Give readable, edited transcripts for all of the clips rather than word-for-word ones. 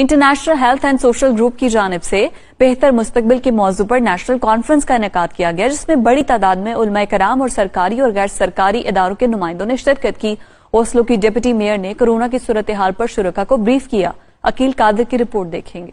International health and social group की जानिब से बेहतर मुस्तकबिल के मौजू पर नेशनल कॉन्फ्रेंस का इनेकाद किया गया, जिसमें बड़ी तादाद में उलमाए कराम और सरकारी और गैर सरकारी इदारों के नुमाइंदों ने शिरकत की। ओस्लो की डिप्टी मेयर ने कोरोना की सूरत हाल पर शुरका को ब्रीफ किया। अकील कादिर की रिपोर्ट देखेंगे।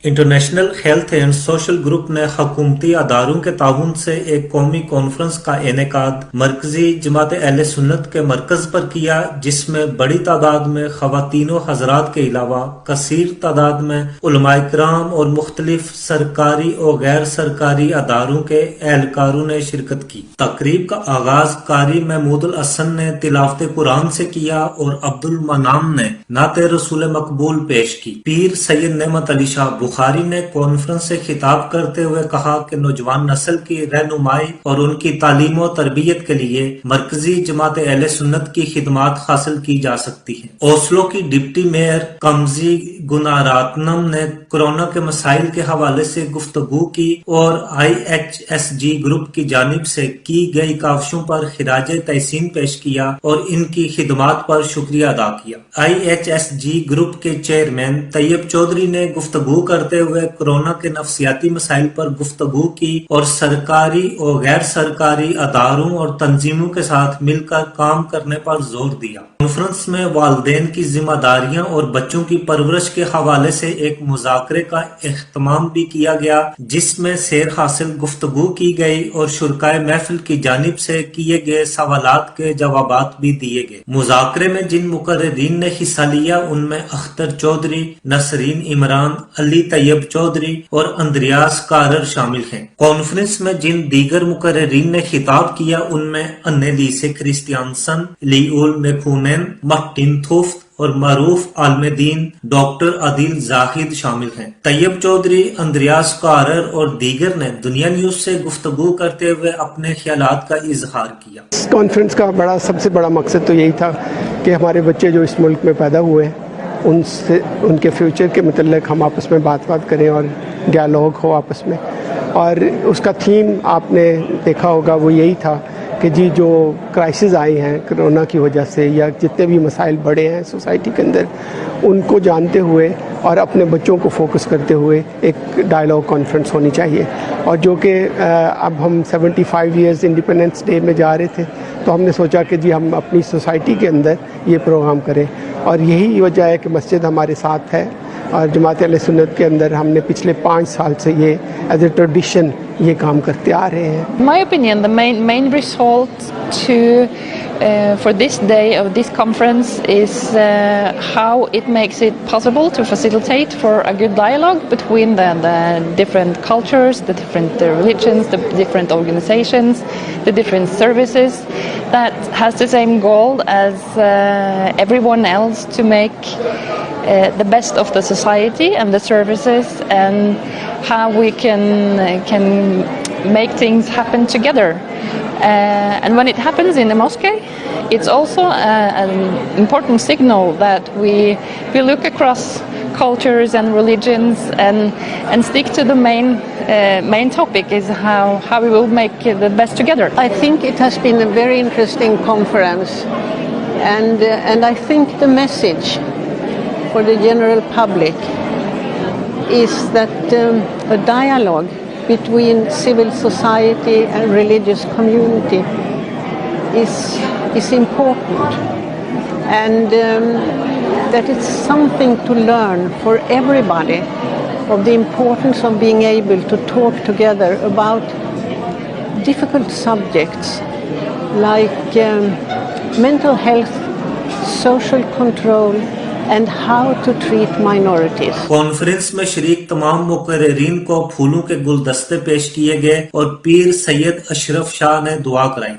International health and social group ने हुकूमती अदारों के ताउन से एक कौमी कॉन्फ्रेंस का इनेकाद मरकजी जमात अहले सुन्नत के मरकज पर किया, जिसमें बड़ी तादाद में खवातीनो हजरात के अलावा कसीर तादाद में उलमाए किराम और मुख्तलिफ सरकारी और गैर सरकारी अदारों के एहलकारों ने शिरकत की। तकरीब का आगाज कारी महमूदुल हसन ने तिलावत कुरान से किया और अब्दुल मनान ने नाते रसूल मकबूल पेश की। पीर सैयद नेमत अली शाह बुखारी ने कॉन्फ्रेंस से खिताब करते हुए कहा कि नौजवान नस्ल की रहनुमाई और उनकी तालीम और तरबियत के लिए मरकजी जमात अहले सुन्नत की खिदमात हासिल की जा सकती है। ओस्लो की डिप्टी मेयर कमजी गुनारातनम ने कोरोना के मसाइल के हवाले से गुफ्तगू की और IHSG ग्रुप की जानिब से की गई काविशों पर खिराज तहसीन पेश किया और इनकी खिदमात पर शुक्रिया अदा किया। IHSG ग्रुप के चेयरमैन तैयब चौधरी ने गुफ्तगू करते हुए कोरोना के नफसियाती मसाइल पर गुफ्तगू की और सरकारी और गैर सरकारी अदारों और तंजीमों के साथ मिलकर काम करने पर जोर दिया। कॉन्फ्रेंस में वालिदैन की जिम्मेदारियां और बच्चों की परवरिश के हवाले से एक मुज़ाकरे का इख्तिमाम भी किया गया, जिसमें सेर हासिल गुफ्तगू की गई और शुरकाए महफिल की जानिब से किए गए सवालात के जवाबात भी दिए गए। मुज़ाकरे में जिन मुकर्रिरीन ने हिस्सा लिया उनमें अख्तर चौधरी, नसरीन इमरान, अली तैयब चौधरी और अंद्रियास कारर शामिल हैं। कॉन्फ्रेंस में जिन दीगर मुकर्रिरीन ने खिताब किया उनमें अन्नेलीसे क्रिस्टियानसन, लिउल मेखूनेन, मार्टिन थुफ्ट और मरूफ आलमदीन, डॉक्टर आदिल जाहिद शामिल हैं। तैयब चौधरी, अंद्रियास कारर और दीगर ने दुनिया न्यूज से गुफ्तगू करते हुए अपने ख्यालात का इजहार किया। इस कॉन्फ्रेंस का सबसे बड़ा मकसद तो यही था कि हमारे बच्चे जो इस मुल्क में पैदा हुए हैं उनसे उनके फ्यूचर के मतलब हम आपस में बात करें और डायलॉग हो आपस में। और उसका थीम आपने देखा होगा वो यही था कि जी जो क्राइसिस आई हैं कोरोना की वजह से या जितने भी मसाइल बढ़े हैं सोसाइटी के अंदर, उनको जानते हुए और अपने बच्चों को फोकस करते हुए एक डायलॉग कॉन्फ्रेंस होनी चाहिए। और जो कि अब हम 75 इयर्स इंडिपेंडेंस डे में जा रहे थे तो हमने सोचा कि जी हम अपनी सोसाइटी के अंदर ये प्रोग्राम करें। और यही वजह है कि मस्जिद हमारे साथ है और जमात अहले सुन्नत के अंदर हमने पिछले 5 साल से ये एज ए ट्रेडिशन ये काम करते आ रहे हैं। In my opinion, the main result for this day of this conference is how it makes it possible to facilitate for a good dialogue between the different cultures, the different religions, the different organizations, the different services that has the same goal as everyone else to make the best of the society and the services, and how we can make things happen together. And when it happens in a mosque, it's also an important signal that we look across cultures and religions and stick to the main topic is how we will make the best together. I think it has been a very interesting conference, and I think the message for the general public is that a dialogue between civil society and religious community is important, and that it's something to learn for everybody of the importance of being able to talk together about difficult subjects like mental health, social control and how to treat minorities. Conference में शरीक तमाम मुकर्रिरीन को फूलों के गुलदस्ते पेश किए गए और पीर सैयद अशरफ शाह ने दुआ कराई।